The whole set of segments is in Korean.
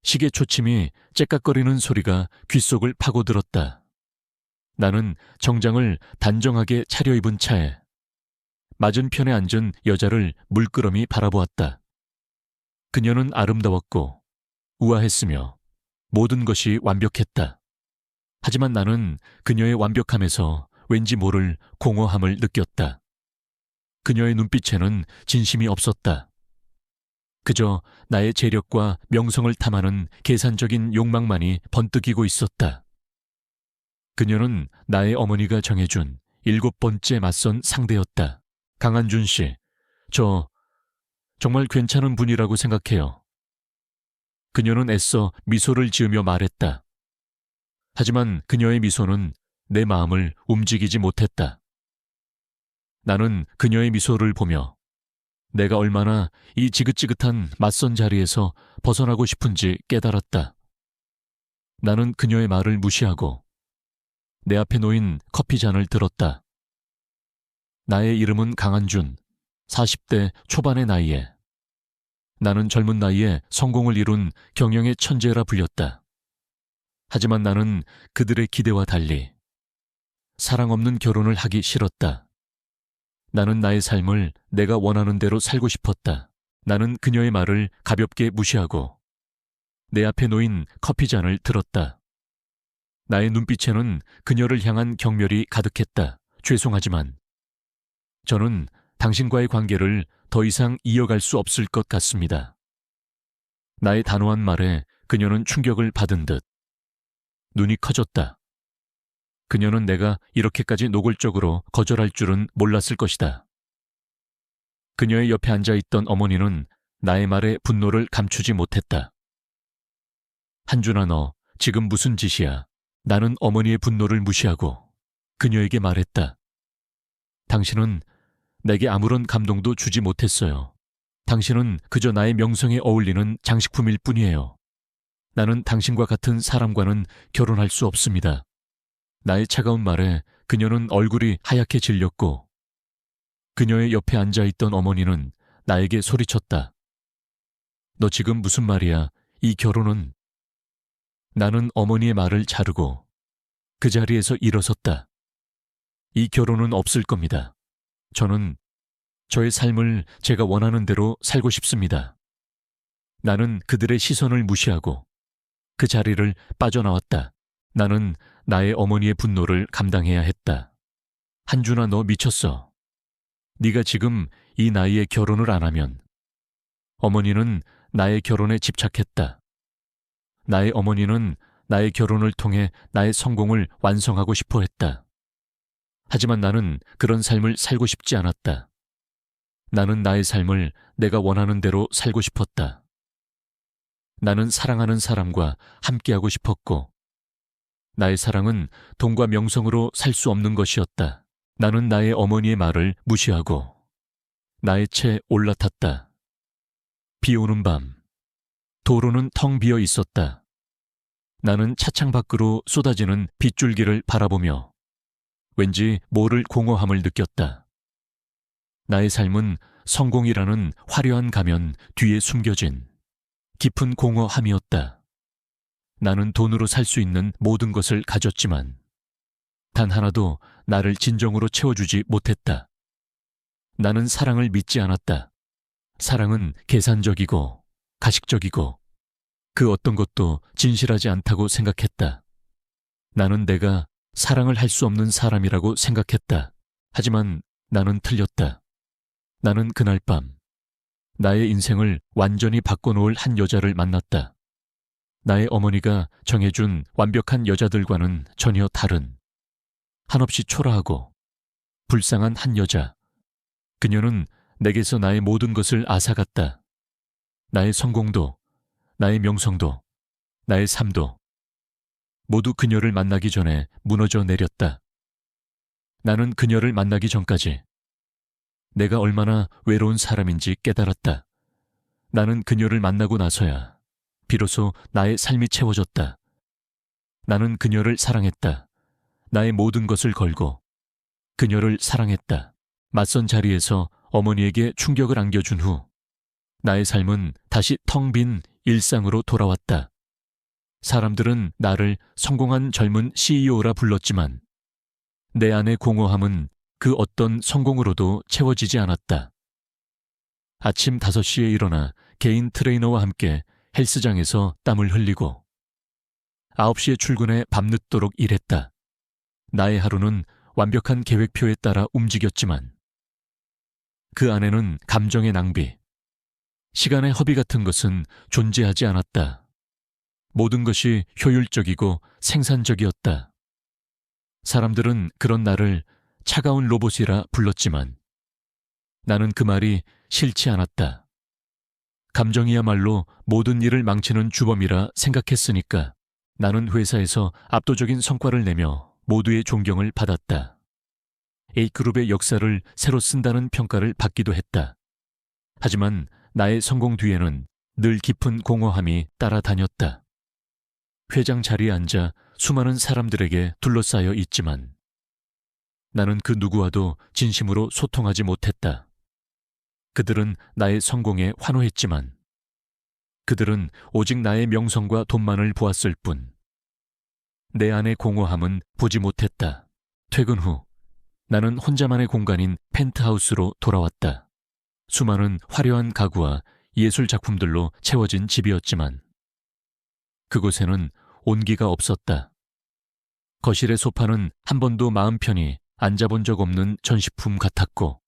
시계 초침이 째깍거리는 소리가 귓속을 파고들었다. 나는 정장을 단정하게 차려입은 차에 맞은편에 앉은 여자를 물끄러미 바라보았다. 그녀는 아름다웠고 우아했으며 모든 것이 완벽했다. 하지만 나는 그녀의 완벽함에서 왠지 모를 공허함을 느꼈다. 그녀의 눈빛에는 진심이 없었다. 그저 나의 재력과 명성을 탐하는 계산적인 욕망만이 번뜩이고 있었다. 그녀는 나의 어머니가 정해준 7번째 맞선 상대였다. 강한준 씨, 저 정말 괜찮은 분이라고 생각해요. 그녀는 애써 미소를 지으며 말했다. 하지만 그녀의 미소는 내 마음을 움직이지 못했다. 나는 그녀의 미소를 보며 내가 얼마나 이 지긋지긋한 맞선 자리에서 벗어나고 싶은지 깨달았다. 나는 그녀의 말을 무시하고 내 앞에 놓인 커피잔을 들었다. 나의 이름은 강한준, 40대 초반의 나이에. 나는 젊은 나이에 성공을 이룬 경영의 천재라 불렸다. 하지만 나는 그들의 기대와 달리 사랑 없는 결혼을 하기 싫었다. 나는 나의 삶을 내가 원하는 대로 살고 싶었다. 나는 그녀의 말을 가볍게 무시하고 내 앞에 놓인 커피잔을 들었다. 나의 눈빛에는 그녀를 향한 경멸이 가득했다. 죄송하지만 저는 당신과의 관계를 더 이상 이어갈 수 없을 것 같습니다. 나의 단호한 말에 그녀는 충격을 받은 듯 눈이 커졌다. 그녀는 내가 이렇게까지 노골적으로 거절할 줄은 몰랐을 것이다. 그녀의 옆에 앉아있던 어머니는 나의 말에 분노를 감추지 못했다. 한준아, 너 지금 무슨 짓이야? 나는 어머니의 분노를 무시하고 그녀에게 말했다. 당신은 내게 아무런 감동도 주지 못했어요. 당신은 그저 나의 명성에 어울리는 장식품일 뿐이에요. 나는 당신과 같은 사람과는 결혼할 수 없습니다. 나의 차가운 말에 그녀는 얼굴이 하얗게 질렸고 그녀의 옆에 앉아있던 어머니는 나에게 소리쳤다. 너 지금 무슨 말이야? 이 결혼은... 나는 어머니의 말을 자르고 그 자리에서 일어섰다. 이 결혼은 없을 겁니다. 저는 저의 삶을 제가 원하는 대로 살고 싶습니다. 나는 그들의 시선을 무시하고 그 자리를 빠져나왔다. 나는 나의 어머니의 분노를 감당해야 했다. 한준아, 너 미쳤어. 네가 지금 이 나이에 결혼을 안 하면... 어머니는 나의 결혼에 집착했다. 나의 어머니는 나의 결혼을 통해 나의 성공을 완성하고 싶어 했다. 하지만 나는 그런 삶을 살고 싶지 않았다. 나는 나의 삶을 내가 원하는 대로 살고 싶었다. 나는 사랑하는 사람과 함께하고 싶었고 나의 사랑은 돈과 명성으로 살 수 없는 것이었다. 나는 나의 어머니의 말을 무시하고 나의 채 올라탔다. 비 오는 밤, 도로는 텅 비어 있었다. 나는 차창 밖으로 쏟아지는 빗줄기를 바라보며 왠지 모를 공허함을 느꼈다. 나의 삶은 성공이라는 화려한 가면 뒤에 숨겨진 깊은 공허함이었다. 나는 돈으로 살 수 있는 모든 것을 가졌지만 단 하나도 나를 진정으로 채워주지 못했다. 나는 사랑을 믿지 않았다. 사랑은 계산적이고 가식적이고 그 어떤 것도 진실하지 않다고 생각했다. 나는 내가 사랑을 할 수 없는 사람이라고 생각했다. 하지만 나는 틀렸다. 나는 그날 밤 나의 인생을 완전히 바꿔놓을 한 여자를 만났다. 나의 어머니가 정해준 완벽한 여자들과는 전혀 다른 한없이 초라하고 불쌍한 한 여자. 그녀는 내게서 나의 모든 것을 앗아갔다. 나의 성공도, 나의 명성도, 나의 삶도 모두 그녀를 만나기 전에 무너져 내렸다. 나는 그녀를 만나기 전까지 내가 얼마나 외로운 사람인지 깨달았다. 나는 그녀를 만나고 나서야 비로소 나의 삶이 채워졌다. 나는 그녀를 사랑했다. 나의 모든 것을 걸고 그녀를 사랑했다. 맞선 자리에서 어머니에게 충격을 안겨준 후 나의 삶은 다시 텅 빈 일상으로 돌아왔다. 사람들은 나를 성공한 젊은 CEO라 불렀지만 내 안의 공허함은 그 어떤 성공으로도 채워지지 않았다. 아침 5시에 일어나 개인 트레이너와 함께 헬스장에서 땀을 흘리고 9시에 출근해 밤늦도록 일했다. 나의 하루는 완벽한 계획표에 따라 움직였지만 그 안에는 감정의 낭비, 시간의 허비 같은 것은 존재하지 않았다. 모든 것이 효율적이고 생산적이었다. 사람들은 그런 나를 차가운 로봇이라 불렀지만 나는 그 말이 싫지 않았다. 감정이야말로 모든 일을 망치는 주범이라 생각했으니까 나는 회사에서 압도적인 성과를 내며 모두의 존경을 받았다. A그룹의 역사를 새로 쓴다는 평가를 받기도 했다. 하지만 나의 성공 뒤에는 늘 깊은 공허함이 따라다녔다. 회장 자리에 앉아 수많은 사람들에게 둘러싸여 있지만 나는 그 누구와도 진심으로 소통하지 못했다. 그들은 나의 성공에 환호했지만 그들은 오직 나의 명성과 돈만을 보았을 뿐 내 안의 공허함은 보지 못했다. 퇴근 후 나는 혼자만의 공간인 펜트하우스로 돌아왔다. 수많은 화려한 가구와 예술 작품들로 채워진 집이었지만 그곳에는 온기가 없었다. 거실의 소파는 한 번도 마음 편히 앉아본 적 없는 전시품 같았고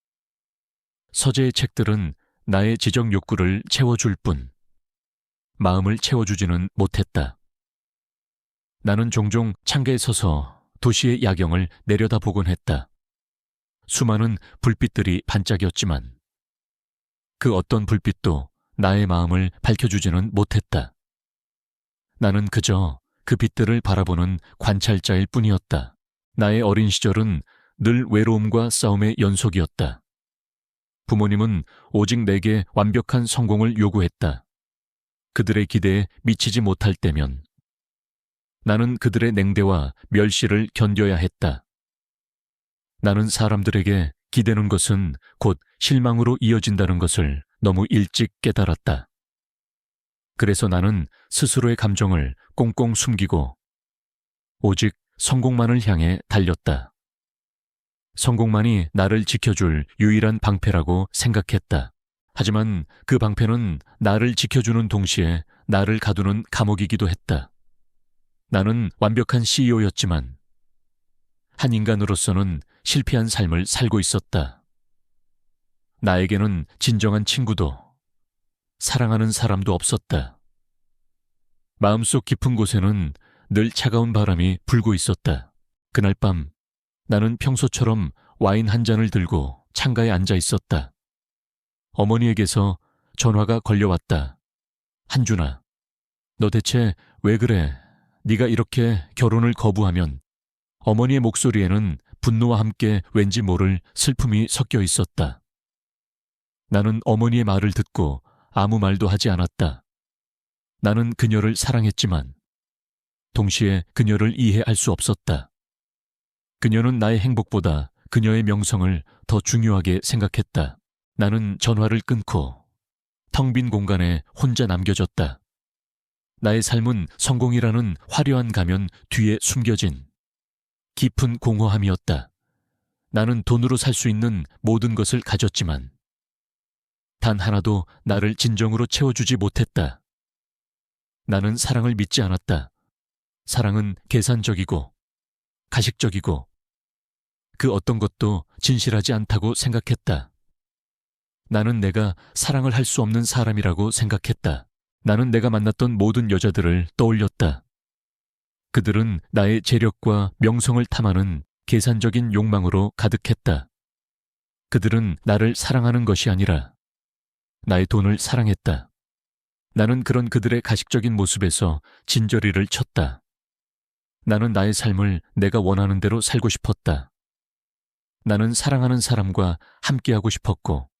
서재의 책들은 나의 지적 욕구를 채워줄 뿐 마음을 채워주지는 못했다. 나는 종종 창가에 서서 도시의 야경을 내려다보곤 했다. 수많은 불빛들이 반짝였지만 그 어떤 불빛도 나의 마음을 밝혀주지는 못했다. 나는 그저 그 빛들을 바라보는 관찰자일 뿐이었다. 나의 어린 시절은 늘 외로움과 싸움의 연속이었다. 부모님은 오직 내게 완벽한 성공을 요구했다. 그들의 기대에 미치지 못할 때면 나는 그들의 냉대와 멸시를 견뎌야 했다. 나는 사람들에게 기대는 것은 곧 실망으로 이어진다는 것을 너무 일찍 깨달았다. 그래서 나는 스스로의 감정을 꽁꽁 숨기고 오직 성공만을 향해 달렸다. 성공만이 나를 지켜줄 유일한 방패라고 생각했다. 하지만 그 방패는 나를 지켜주는 동시에 나를 가두는 감옥이기도 했다. 나는 완벽한 CEO였지만 한 인간으로서는 실패한 삶을 살고 있었다. 나에게는 진정한 친구도 사랑하는 사람도 없었다. 마음속 깊은 곳에는 늘 차가운 바람이 불고 있었다. 그날 밤 나는 평소처럼 와인 한 잔을 들고 창가에 앉아 있었다. 어머니에게서 전화가 걸려왔다. 한준아, 너 대체 왜 그래? 네가 이렇게 결혼을 거부하면. 어머니의 목소리에는 분노와 함께 왠지 모를 슬픔이 섞여 있었다. 나는 어머니의 말을 듣고 아무 말도 하지 않았다. 나는 그녀를 사랑했지만 동시에 그녀를 이해할 수 없었다. 그녀는 나의 행복보다 그녀의 명성을 더 중요하게 생각했다. 나는 전화를 끊고 텅 빈 공간에 혼자 남겨졌다. 나의 삶은 성공이라는 화려한 가면 뒤에 숨겨진 깊은 공허함이었다. 나는 돈으로 살 수 있는 모든 것을 가졌지만 단 하나도 나를 진정으로 채워주지 못했다. 나는 사랑을 믿지 않았다. 사랑은 계산적이고 가식적이고 그 어떤 것도 진실하지 않다고 생각했다. 나는 내가 사랑을 할 수 없는 사람이라고 생각했다. 나는 내가 만났던 모든 여자들을 떠올렸다. 그들은 나의 재력과 명성을 탐하는 계산적인 욕망으로 가득했다. 그들은 나를 사랑하는 것이 아니라 나의 돈을 사랑했다. 나는 그런 그들의 가식적인 모습에서 진저리를 쳤다. 나는 나의 삶을 내가 원하는 대로 살고 싶었다. 나는 사랑하는 사람과 함께하고 싶었고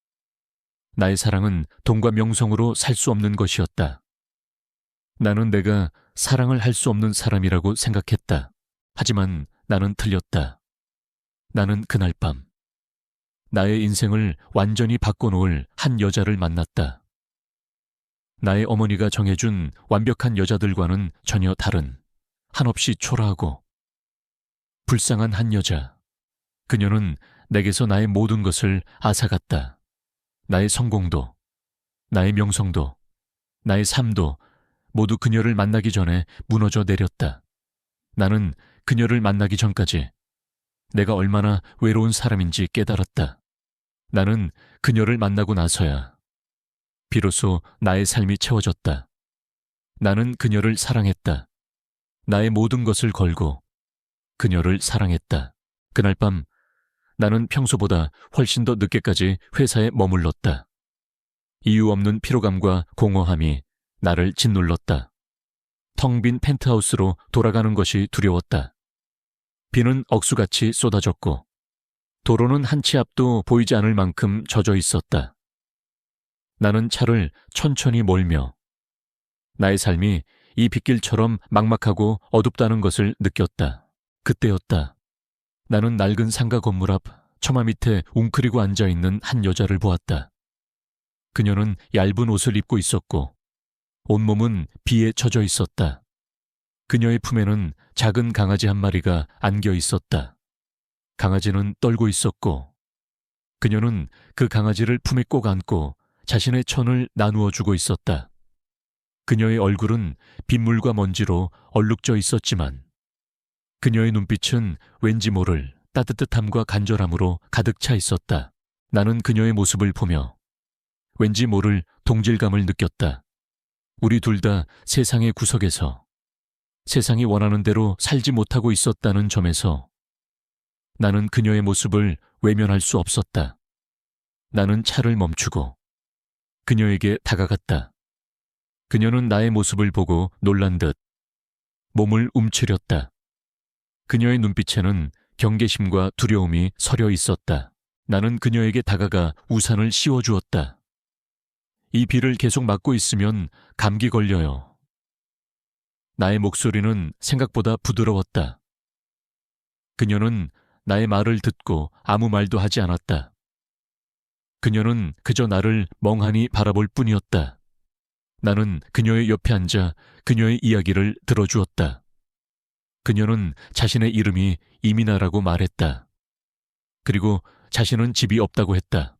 나의 사랑은 돈과 명성으로 살 수 없는 것이었다. 나는 내가 사랑을 할 수 없는 사람이라고 생각했다. 하지만 나는 틀렸다. 나는 그날 밤 나의 인생을 완전히 바꿔놓을 한 여자를 만났다. 나의 어머니가 정해준 완벽한 여자들과는 전혀 다른, 한없이 초라하고 불쌍한 한 여자. 그녀는 내게서 나의 모든 것을 앗아갔다. 나의 성공도, 나의 명성도, 나의 삶도 모두 그녀를 만나기 전에 무너져 내렸다. 나는 그녀를 만나기 전까지 내가 얼마나 외로운 사람인지 깨달았다. 나는 그녀를 만나고 나서야 비로소 나의 삶이 채워졌다. 나는 그녀를 사랑했다. 나의 모든 것을 걸고 그녀를 사랑했다. 그날 밤 나는 평소보다 훨씬 더 늦게까지 회사에 머물렀다. 이유 없는 피로감과 공허함이 나를 짓눌렀다. 텅 빈 펜트하우스로 돌아가는 것이 두려웠다. 비는 억수같이 쏟아졌고 도로는 한 치 앞도 보이지 않을 만큼 젖어 있었다. 나는 차를 천천히 몰며 나의 삶이 이 빗길처럼 막막하고 어둡다는 것을 느꼈다. 그때였다. 나는 낡은 상가 건물 앞 처마 밑에 웅크리고 앉아있는 한 여자를 보았다. 그녀는 얇은 옷을 입고 있었고 온몸은 비에 젖어 있었다. 그녀의 품에는 작은 강아지 한 마리가 안겨 있었다. 강아지는 떨고 있었고 그녀는 그 강아지를 품에 꼭 안고 자신의 천을 나누어 주고 있었다. 그녀의 얼굴은 빗물과 먼지로 얼룩져 있었지만 그녀의 눈빛은 왠지 모를 따뜻함과 간절함으로 가득 차 있었다. 나는 그녀의 모습을 보며 왠지 모를 동질감을 느꼈다. 우리 둘 다 세상의 구석에서 세상이 원하는 대로 살지 못하고 있었다는 점에서 나는 그녀의 모습을 외면할 수 없었다. 나는 차를 멈추고 그녀에게 다가갔다. 그녀는 나의 모습을 보고 놀란 듯 몸을 움츠렸다. 그녀의 눈빛에는 경계심과 두려움이 서려 있었다. 나는 그녀에게 다가가 우산을 씌워주었다. 이 비를 계속 맞고 있으면 감기 걸려요. 나의 목소리는 생각보다 부드러웠다. 그녀는 나의 말을 듣고 아무 말도 하지 않았다. 그녀는 그저 나를 멍하니 바라볼 뿐이었다. 나는 그녀의 옆에 앉아 그녀의 이야기를 들어주었다. 그녀는 자신의 이름이 이민아라고 말했다. 그리고 자신은 집이 없다고 했다.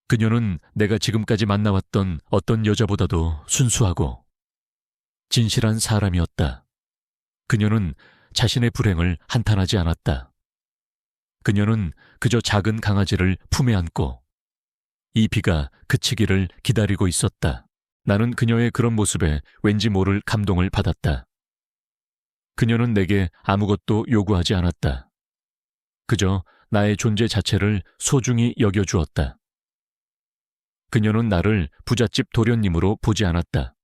그녀는 내가 지금까지 만나왔던 어떤 여자보다도 순수하고 진실한 사람이었다. 그녀는 자신의 불행을 한탄하지 않았다. 그녀는 그저 작은 강아지를 품에 안고 이 비가 그치기를 기다리고 있었다. 나는 그녀의 그런 모습에 왠지 모를 감동을 받았다. 그녀는 내게 아무것도 요구하지 않았다. 그저 나의 존재 자체를 소중히 여겨주었다. 그녀는 나를 부잣집 도련님으로 보지 않았다.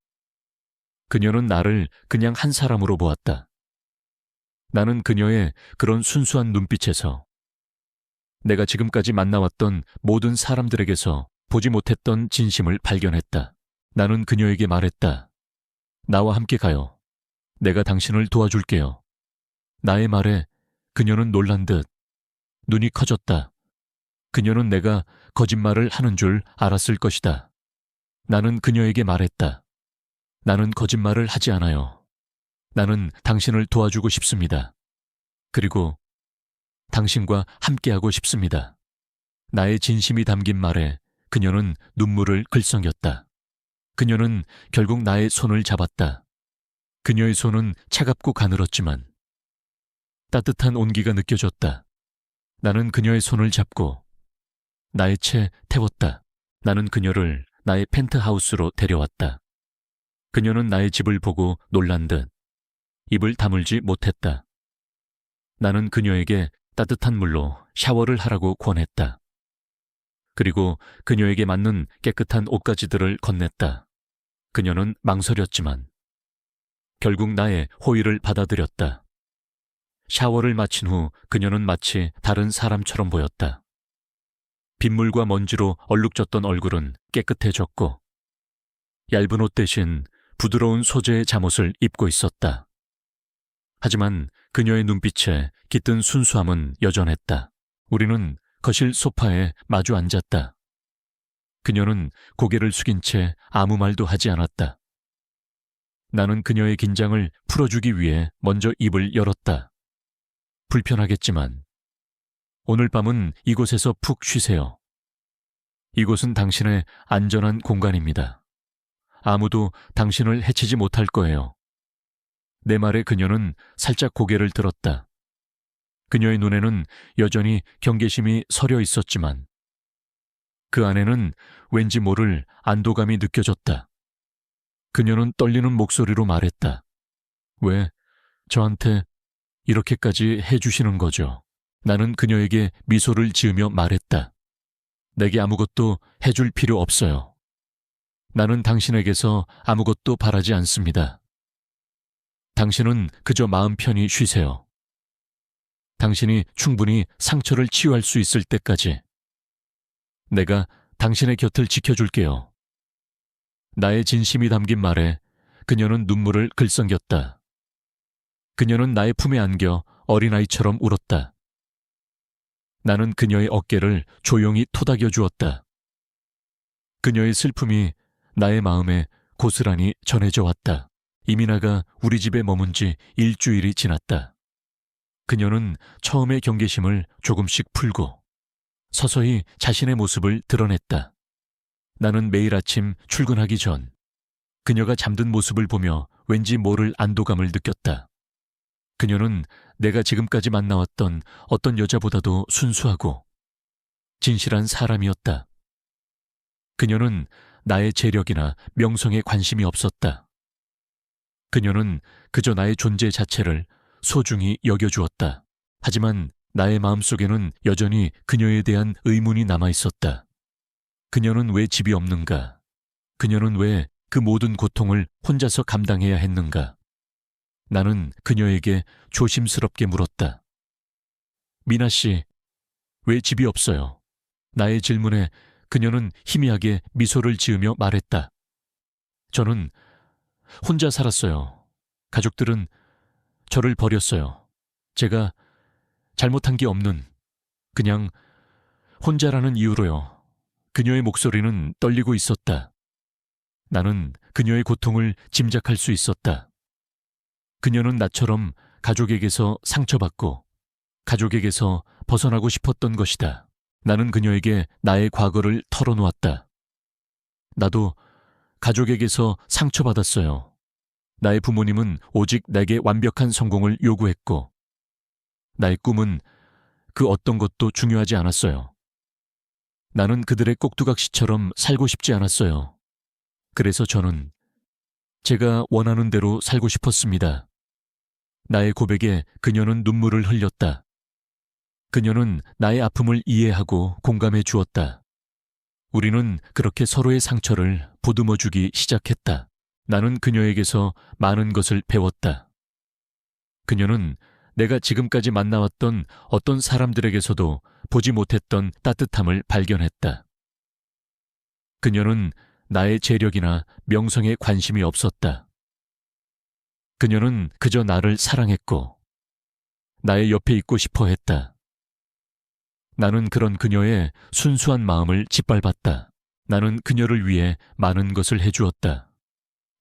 그녀는 나를 그냥 한 사람으로 보았다. 나는 그녀의 그런 순수한 눈빛에서 내가 지금까지 만나왔던 모든 사람들에게서 보지 못했던 진심을 발견했다. 나는 그녀에게 말했다. 나와 함께 가요. 내가 당신을 도와줄게요. 나의 말에 그녀는 놀란 듯 눈이 커졌다. 그녀는 내가 거짓말을 하는 줄 알았을 것이다. 나는 그녀에게 말했다. 나는 거짓말을 하지 않아요. 나는 당신을 도와주고 싶습니다. 그리고 당신과 함께하고 싶습니다. 나의 진심이 담긴 말에 그녀는 눈물을 글썽였다. 그녀는 결국 나의 손을 잡았다. 그녀의 손은 차갑고 가늘었지만 따뜻한 온기가 느껴졌다. 나는 그녀의 손을 잡고 나의 채 태웠다. 나는 그녀를 나의 펜트하우스로 데려왔다. 그녀는 나의 집을 보고 놀란 듯 입을 다물지 못했다. 나는 그녀에게 따뜻한 물로 샤워를 하라고 권했다. 그리고 그녀에게 맞는 깨끗한 옷가지들을 건넸다. 그녀는 망설였지만 결국 나의 호의를 받아들였다. 샤워를 마친 후 그녀는 마치 다른 사람처럼 보였다. 빗물과 먼지로 얼룩졌던 얼굴은 깨끗해졌고 얇은 옷 대신 부드러운 소재의 잠옷을 입고 있었다. 하지만 그녀의 눈빛에 깃든 순수함은 여전했다. 우리는 거실 소파에 마주 앉았다. 그녀는 고개를 숙인 채 아무 말도 하지 않았다. 나는 그녀의 긴장을 풀어주기 위해 먼저 입을 열었다. 불편하겠지만 오늘 밤은 이곳에서 푹 쉬세요. 이곳은 당신의 안전한 공간입니다. 아무도 당신을 해치지 못할 거예요. 내 말에 그녀는 살짝 고개를 들었다. 그녀의 눈에는 여전히 경계심이 서려 있었지만 그 안에는 왠지 모를 안도감이 느껴졌다. 그녀는 떨리는 목소리로 말했다. 왜 저한테 이렇게까지 해주시는 거죠? 나는 그녀에게 미소를 지으며 말했다. 내게 아무것도 해줄 필요 없어요. 나는 당신에게서 아무것도 바라지 않습니다. 당신은 그저 마음 편히 쉬세요. 당신이 충분히 상처를 치유할 수 있을 때까지 내가 당신의 곁을 지켜줄게요. 나의 진심이 담긴 말에 그녀는 눈물을 글썽였다. 그녀는 나의 품에 안겨 어린아이처럼 울었다. 나는 그녀의 어깨를 조용히 토닥여 주었다. 그녀의 슬픔이 나의 마음에 고스란히 전해져 왔다. 이민아가 우리 집에 머문 지 일주일이 지났다. 그녀는 처음의 경계심을 조금씩 풀고 서서히 자신의 모습을 드러냈다. 나는 매일 아침 출근하기 전 그녀가 잠든 모습을 보며 왠지 모를 안도감을 느꼈다. 그녀는 내가 지금까지 만나왔던 어떤 여자보다도 순수하고 진실한 사람이었다. 그녀는 나의 재력이나 명성에 관심이 없었다. 그녀는 그저 나의 존재 자체를 소중히 여겨주었다. 하지만 나의 마음속에는 여전히 그녀에 대한 의문이 남아있었다. 그녀는 왜 집이 없는가? 그녀는 왜 그 모든 고통을 혼자서 감당해야 했는가? 나는 그녀에게 조심스럽게 물었다. 미나 씨, 왜 집이 없어요? 나의 질문에 그녀는 희미하게 미소를 지으며 말했다. 저는 혼자 살았어요. 가족들은 저를 버렸어요. 제가 잘못한 게 없는 그냥 혼자라는 이유로요. 그녀의 목소리는 떨리고 있었다. 나는 그녀의 고통을 짐작할 수 있었다. 그녀는 나처럼 가족에게서 상처받고 가족에게서 벗어나고 싶었던 것이다. 나는 그녀에게 나의 과거를 털어놓았다. 나도 가족에게서 상처받았어요. 나의 부모님은 오직 내게 완벽한 성공을 요구했고 나의 꿈은 그 어떤 것도 중요하지 않았어요. 나는 그들의 꼭두각시처럼 살고 싶지 않았어요. 그래서 저는 제가 원하는 대로 살고 싶었습니다. 나의 고백에 그녀는 눈물을 흘렸다. 그녀는 나의 아픔을 이해하고 공감해 주었다. 우리는 그렇게 서로의 상처를 보듬어주기 시작했다. 나는 그녀에게서 많은 것을 배웠다. 그녀는 내가 지금까지 만나왔던 어떤 사람들에게서도 보지 못했던 따뜻함을 발견했다. 그녀는 나의 재력이나 명성에 관심이 없었다. 그녀는 그저 나를 사랑했고 나의 옆에 있고 싶어 했다. 나는 그런 그녀의 순수한 마음을 짓밟았다. 나는 그녀를 위해 많은 것을 해주었다.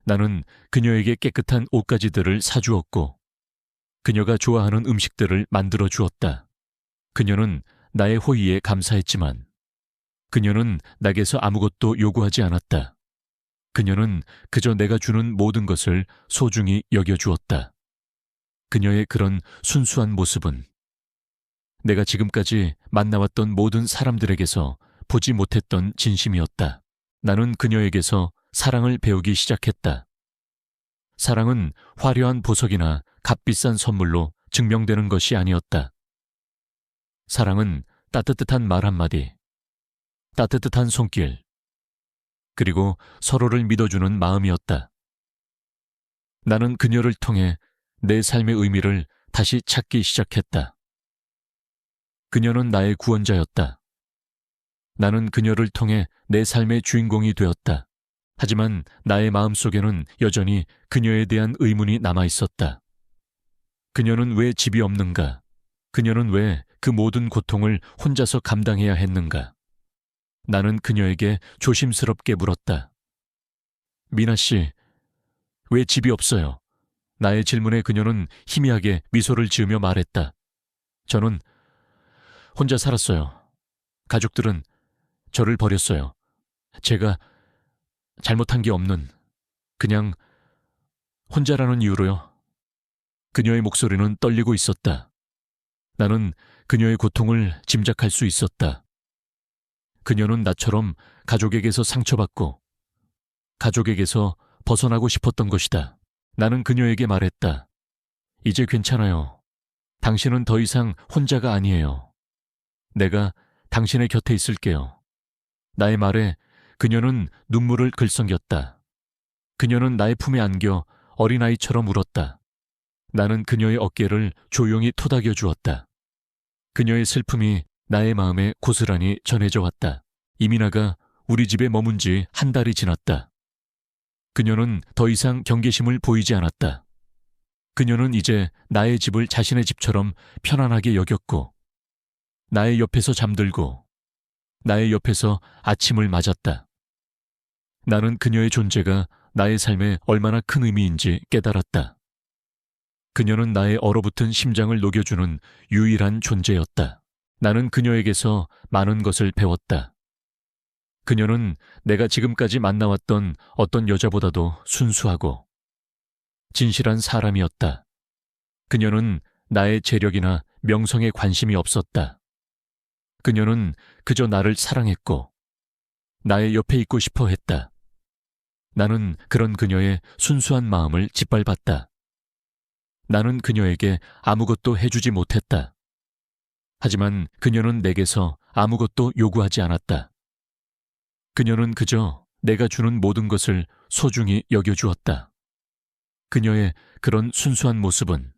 나는 그녀에게 깨끗한 옷가지들을 사주었고 그녀가 좋아하는 음식들을 만들어 주었다. 그녀는 나의 호의에 감사했지만 그녀는 내게서 아무것도 요구하지 않았다. 그녀는 그저 내가 주는 모든 것을 소중히 여겨주었다. 그녀의 그런 순수한 모습은 내가 지금까지 만나왔던 모든 사람들에게서 보지 못했던 진심이었다. 나는 그녀에게서 사랑을 배우기 시작했다. 사랑은 화려한 보석이나 값비싼 선물로 증명되는 것이 아니었다. 사랑은 따뜻한 말 한마디, 따뜻한 손길, 그리고 서로를 믿어주는 마음이었다. 나는 그녀를 통해 내 삶의 의미를 다시 찾기 시작했다. 그녀는 나의 구원자였다. 나는 그녀를 통해 내 삶의 주인공이 되었다. 하지만 나의 마음속에는 여전히 그녀에 대한 의문이 남아있었다. 그녀는 왜 집이 없는가? 그녀는 왜 그 모든 고통을 혼자서 감당해야 했는가? 나는 그녀에게 조심스럽게 물었다. 미나 씨, 왜 집이 없어요? 나의 질문에 그녀는 희미하게 미소를 지으며 말했다. 저는 혼자 살았어요. 가족들은 저를 버렸어요. 제가 잘못한 게 없는, 그냥 혼자라는 이유로요. 그녀의 목소리는 떨리고 있었다. 나는 그녀의 고통을 짐작할 수 있었다. 그녀는 나처럼 가족에게서 상처받고 가족에게서 벗어나고 싶었던 것이다. 나는 그녀에게 말했다. 이제 괜찮아요. 당신은 더 이상 혼자가 아니에요. 내가 당신의 곁에 있을게요. 나의 말에 그녀는 눈물을 글썽였다. 그녀는 나의 품에 안겨 어린아이처럼 울었다. 나는 그녀의 어깨를 조용히 토닥여 주었다. 그녀의 슬픔이 나의 마음에 고스란히 전해져 왔다. 이민아가 우리 집에 머문 지 한 달이 지났다. 그녀는 더 이상 경계심을 보이지 않았다. 그녀는 이제 나의 집을 자신의 집처럼 편안하게 여겼고, 나의 옆에서 잠들고, 나의 옆에서 아침을 맞았다. 나는 그녀의 존재가 나의 삶에 얼마나 큰 의미인지 깨달았다. 그녀는 나의 얼어붙은 심장을 녹여주는 유일한 존재였다. 나는 그녀에게서 많은 것을 배웠다. 그녀는 내가 지금까지 만나왔던 어떤 여자보다도 순수하고 진실한 사람이었다. 그녀는 나의 재력이나 명성에 관심이 없었다. 그녀는 그저 나를 사랑했고 나의 옆에 있고 싶어 했다. 나는 그런 그녀의 순수한 마음을 짓밟았다. 나는 그녀에게 아무것도 해주지 못했다. 하지만 그녀는 내게서 아무것도 요구하지 않았다. 그녀는 그저 내가 주는 모든 것을 소중히 여겨주었다. 그녀의 그런 순수한 모습은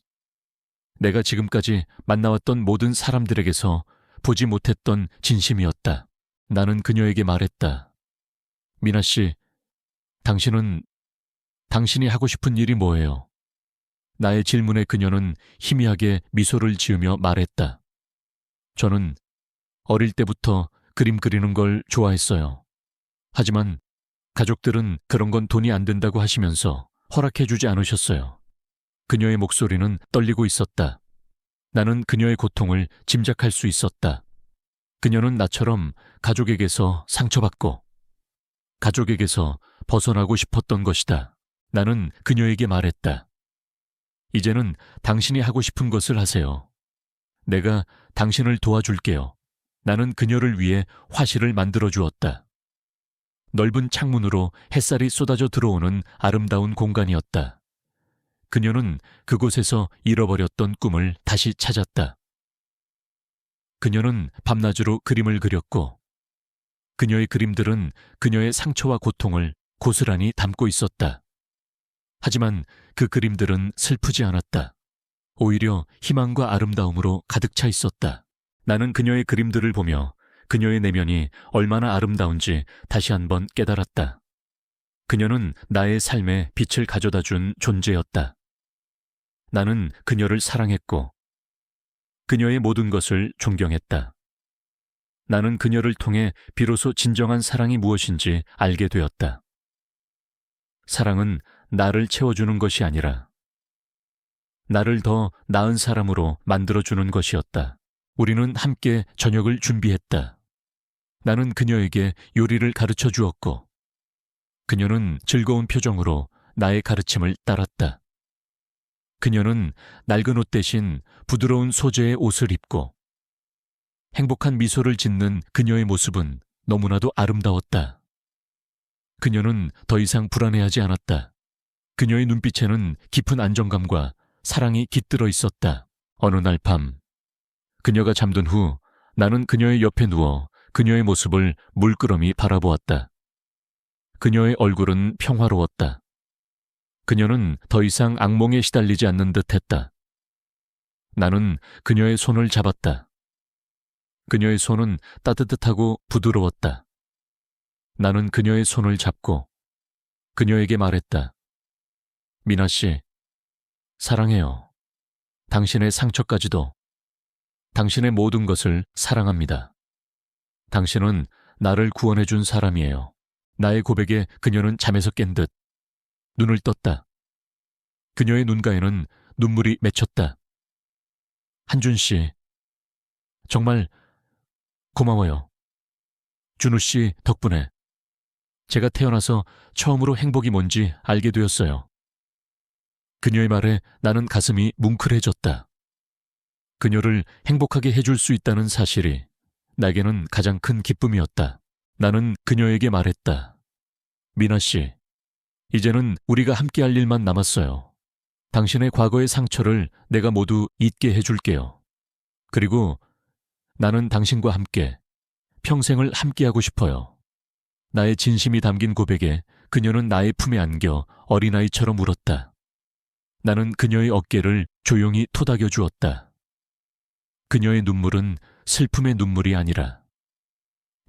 내가 지금까지 만나왔던 모든 사람들에게서 보지 못했던 진심이었다. 나는 그녀에게 말했다. 미나 씨, 당신이 하고 싶은 일이 뭐예요? 나의 질문에 그녀는 희미하게 미소를 지으며 말했다. 저는 어릴 때부터 그림 그리는 걸 좋아했어요. 하지만 가족들은 그런 건 돈이 안 된다고 하시면서 허락해주지 않으셨어요. 그녀의 목소리는 떨리고 있었다. 나는 그녀의 고통을 짐작할 수 있었다. 그녀는 나처럼 가족에게서 상처받고 가족에게서 벗어나고 싶었던 것이다. 나는 그녀에게 말했다. 이제는 당신이 하고 싶은 것을 하세요. 내가 당신을 도와줄게요. 나는 그녀를 위해 화실을 만들어 주었다. 넓은 창문으로 햇살이 쏟아져 들어오는 아름다운 공간이었다. 그녀는 그곳에서 잃어버렸던 꿈을 다시 찾았다. 그녀는 밤낮으로 그림을 그렸고 그녀의 그림들은 그녀의 상처와 고통을 고스란히 담고 있었다. 하지만 그 그림들은 슬프지 않았다. 오히려 희망과 아름다움으로 가득 차 있었다. 나는 그녀의 그림들을 보며 그녀의 내면이 얼마나 아름다운지 다시 한번 깨달았다. 그녀는 나의 삶에 빛을 가져다 준 존재였다. 나는 그녀를 사랑했고 그녀의 모든 것을 존경했다. 나는 그녀를 통해 비로소 진정한 사랑이 무엇인지 알게 되었다. 사랑은 나를 채워주는 것이 아니라 나를 더 나은 사람으로 만들어주는 것이었다. 우리는 함께 저녁을 준비했다. 나는 그녀에게 요리를 가르쳐 주었고 그녀는 즐거운 표정으로 나의 가르침을 따랐다. 그녀는 낡은 옷 대신 부드러운 소재의 옷을 입고 행복한 미소를 짓는 그녀의 모습은 너무나도 아름다웠다. 그녀는 더 이상 불안해하지 않았다. 그녀의 눈빛에는 깊은 안정감과 사랑이 깃들어 있었다. 어느 날 밤, 그녀가 잠든 후 나는 그녀의 옆에 누워 그녀의 모습을 물끄러미 바라보았다. 그녀의 얼굴은 평화로웠다. 그녀는 더 이상 악몽에 시달리지 않는 듯했다. 나는 그녀의 손을 잡았다. 그녀의 손은 따뜻하고 부드러웠다. 나는 그녀의 손을 잡고 그녀에게 말했다. 미나 씨, 사랑해요. 당신의 상처까지도, 당신의 모든 것을 사랑합니다. 당신은 나를 구원해준 사람이에요. 나의 고백에 그녀는 잠에서 깬 듯 눈을 떴다. 그녀의 눈가에는 눈물이 맺혔다. 한준 씨, 정말 고마워요. 준우 씨 덕분에 제가 태어나서 처음으로 행복이 뭔지 알게 되었어요. 그녀의 말에 나는 가슴이 뭉클해졌다. 그녀를 행복하게 해줄 수 있다는 사실이 나에게는 가장 큰 기쁨이었다. 나는 그녀에게 말했다. 미나 씨, 이제는 우리가 함께할 일만 남았어요. 당신의 과거의 상처를 내가 모두 잊게 해줄게요. 그리고 나는 당신과 함께 평생을 함께하고 싶어요. 나의 진심이 담긴 고백에 그녀는 나의 품에 안겨 어린아이처럼 울었다. 나는 그녀의 어깨를 조용히 토닥여 주었다. 그녀의 눈물은 슬픔의 눈물이 아니라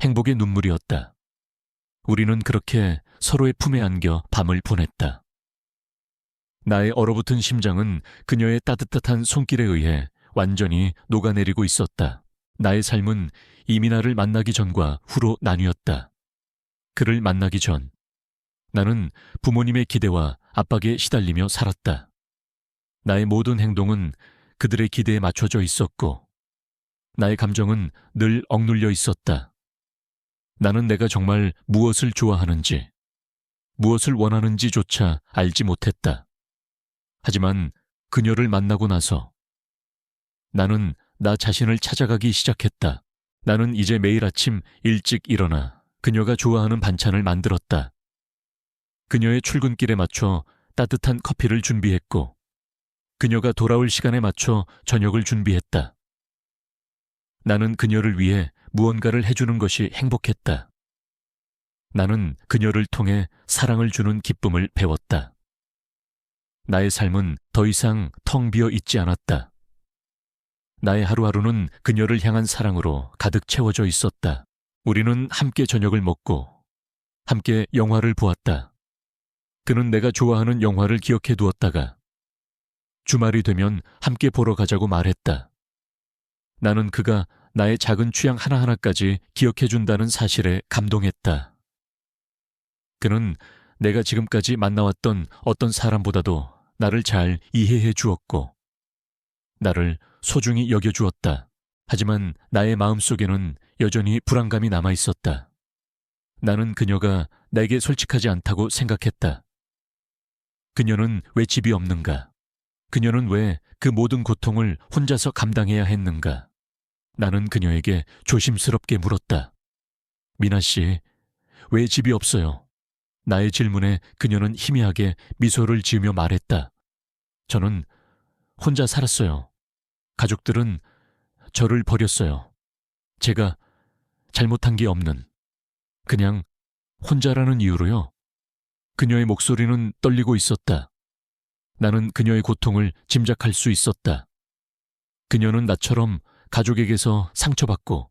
행복의 눈물이었다. 우리는 그렇게 서로의 품에 안겨 밤을 보냈다. 나의 얼어붙은 심장은 그녀의 따뜻한 손길에 의해 완전히 녹아내리고 있었다. 나의 삶은 이민아를 만나기 전과 후로 나뉘었다. 그를 만나기 전, 나는 부모님의 기대와 압박에 시달리며 살았다. 나의 모든 행동은 그들의 기대에 맞춰져 있었고, 나의 감정은 늘 억눌려 있었다. 나는 내가 정말 무엇을 좋아하는지, 무엇을 원하는지조차 알지 못했다. 하지만 그녀를 만나고 나서 나는 나 자신을 찾아가기 시작했다. 나는 이제 매일 아침 일찍 일어나 그녀가 좋아하는 반찬을 만들었다. 그녀의 출근길에 맞춰 따뜻한 커피를 준비했고, 그녀가 돌아올 시간에 맞춰 저녁을 준비했다. 나는 그녀를 위해 무언가를 해주는 것이 행복했다. 나는 그녀를 통해 사랑을 주는 기쁨을 배웠다. 나의 삶은 더 이상 텅 비어 있지 않았다. 나의 하루하루는 그녀를 향한 사랑으로 가득 채워져 있었다. 우리는 함께 저녁을 먹고 함께 영화를 보았다. 그는 내가 좋아하는 영화를 기억해 두었다가 주말이 되면 함께 보러 가자고 말했다. 나는 그가 나의 작은 취향 하나하나까지 기억해 준다는 사실에 감동했다. 그는 내가 지금까지 만나왔던 어떤 사람보다도 나를 잘 이해해 주었고, 나를 소중히 여겨 주었다. 하지만 나의 마음속에는 여전히 불안감이 남아 있었다. 나는 그녀가 내게 솔직하지 않다고 생각했다. 그녀는 왜 집이 없는가? 그녀는 왜 그 모든 고통을 혼자서 감당해야 했는가? 나는 그녀에게 조심스럽게 물었다. 미나 씨, 왜 집이 없어요? 나의 질문에 그녀는 희미하게 미소를 지으며 말했다. 저는 혼자 살았어요. 가족들은 저를 버렸어요. 제가 잘못한 게 없는, 그냥 혼자라는 이유로요. 그녀의 목소리는 떨리고 있었다. 나는 그녀의 고통을 짐작할 수 있었다. 그녀는 나처럼 가족에게서 상처받고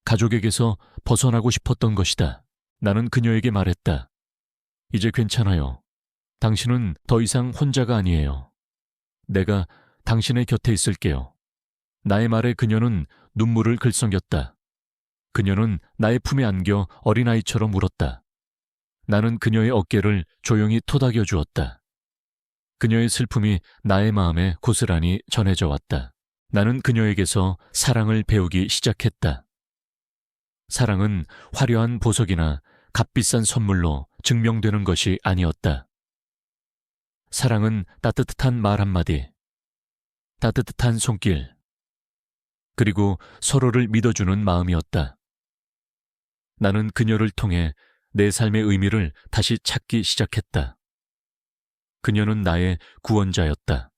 가족에게서 벗어나고 싶었던 것이다. 나는 그녀에게 말했다. 이제 괜찮아요. 당신은 더 이상 혼자가 아니에요. 내가 당신의 곁에 있을게요. 나의 말에 그녀는 눈물을 글썽였다. 그녀는 나의 품에 안겨 어린아이처럼 울었다. 나는 그녀의 어깨를 조용히 토닥여 주었다. 그녀의 슬픔이 나의 마음에 고스란히 전해져 왔다. 나는 그녀에게서 사랑을 배우기 시작했다. 사랑은 화려한 보석이나 값비싼 선물로 증명되는 것이 아니었다. 사랑은 따뜻한 말 한마디, 따뜻한 손길, 그리고 서로를 믿어주는 마음이었다. 나는 그녀를 통해 내 삶의 의미를 다시 찾기 시작했다. 그녀는 나의 구원자였다.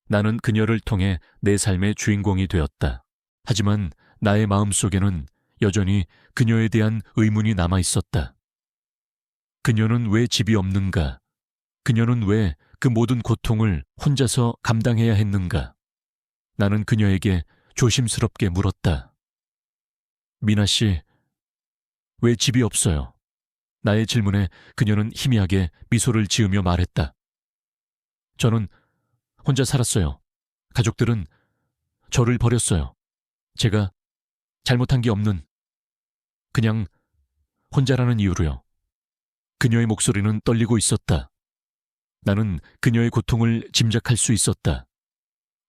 나는 그녀를 통해 내 삶의 주인공이 되었다. 하지만 나의 마음속에는 여전히 그녀에 대한 의문이 남아 있었다. 그녀는 왜 집이 없는가? 그녀는 왜 그 모든 고통을 혼자서 감당해야 했는가? 나는 그녀에게 조심스럽게 물었다. 미나 씨, 왜 집이 없어요? 나의 질문에 그녀는 희미하게 미소를 지으며 말했다. 저는 혼자 살았어요. 가족들은 저를 버렸어요. 제가 잘못한 게 없는, 그냥 혼자라는 이유로요. 그녀의 목소리는 떨리고 있었다. 나는 그녀의 고통을 짐작할 수 있었다.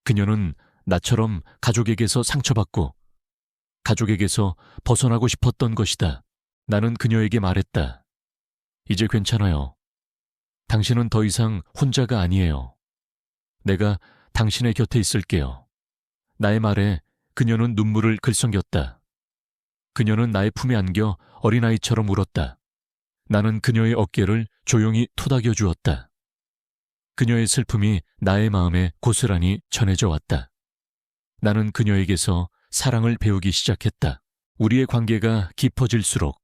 그녀는 나처럼 가족에게서 상처받고 가족에게서 벗어나고 싶었던 것이다. 나는 그녀에게 말했다. 이제 괜찮아요. 당신은 더 이상 혼자가 아니에요. 내가 당신의 곁에 있을게요. 나의 말에 그녀는 눈물을 글썽였다. 그녀는 나의 품에 안겨 어린아이처럼 울었다. 나는 그녀의 어깨를 조용히 토닥여 주었다. 그녀의 슬픔이 나의 마음에 고스란히 전해져 왔다. 나는 그녀에게서 사랑을 배우기 시작했다. 우리의 관계가 깊어질수록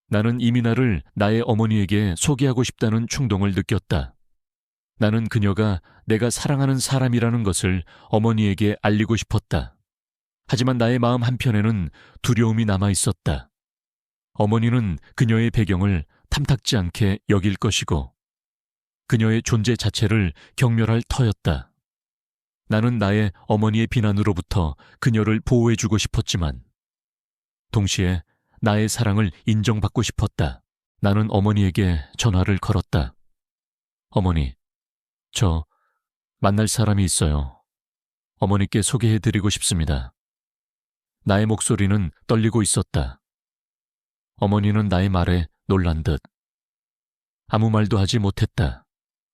나는 이민아를 나의 어머니에게 소개하고 싶다는 충동을 느꼈다. 나는 그녀가 내가 사랑하는 사람이라는 것을 어머니에게 알리고 싶었다. 하지만 나의 마음 한편에는 두려움이 남아 있었다. 어머니는 그녀의 배경을 탐탁지 않게 여길 것이고 그녀의 존재 자체를 경멸할 터였다. 나는 나의 어머니의 비난으로부터 그녀를 보호해주고 싶었지만 동시에 나의 사랑을 인정받고 싶었다. 나는 어머니에게 전화를 걸었다. 어머니, 저 만날 사람이 있어요. 어머니께 소개해드리고 싶습니다. 나의 목소리는 떨리고 있었다. 어머니는 나의 말에 놀란 듯 아무 말도 하지 못했다.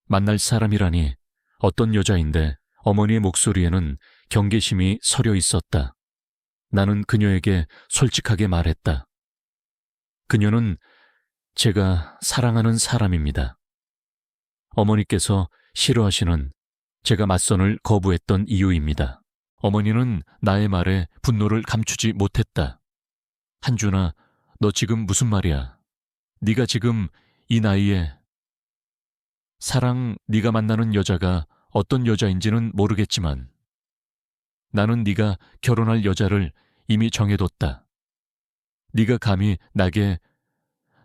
만날 사람이라니 어떤 여자인데 어머니의 목소리에는 경계심이 서려 있었다. 나는 그녀에게 솔직하게 말했다. 그녀는 제가 사랑하는 사람입니다. 어머니께서 싫어하시는 제가 맞선을 거부했던 이유입니다. 어머니는 나의 말에 분노를 감추지 못했다. 한준아, 너 지금 무슨 말이야? 네가 지금 이 나이에 네가 만나는 여자가 어떤 여자인지는 모르겠지만 나는 네가 결혼할 여자를 이미 정해뒀다. 네가 감히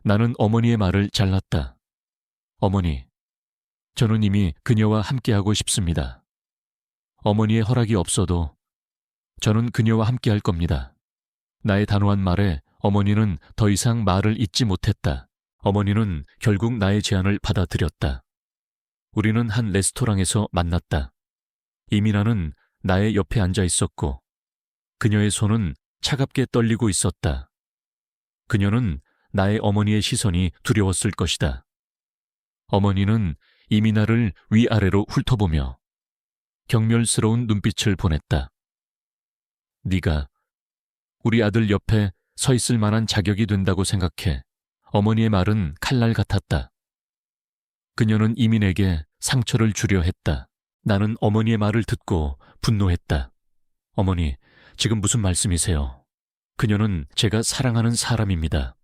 나는 어머니의 말을 잘랐다. 어머니, 저는 이미 그녀와 함께하고 싶습니다. 어머니의 허락이 없어도 저는 그녀와 함께할 겁니다. 나의 단호한 말에 어머니는 더 이상 말을 잇지 못했다. 어머니는 결국 나의 제안을 받아들였다. 우리는 한 레스토랑에서 만났다. 이민아는 나의 옆에 앉아 있었고 그녀의 손은 차갑게 떨리고 있었다. 그녀는 나의 어머니의 시선이 두려웠을 것이다. 어머니는 이민아를 위아래로 훑어보며 경멸스러운 눈빛을 보냈다. 네가 우리 아들 옆에 서 있을 만한 자격이 된다고 생각해. 어머니의 말은 칼날 같았다. 그녀는 이민에게 상처를 주려 했다. 나는 어머니의 말을 듣고 분노했다. 어머니, 지금 무슨 말씀이세요? 그녀는 제가 사랑하는 사람입니다.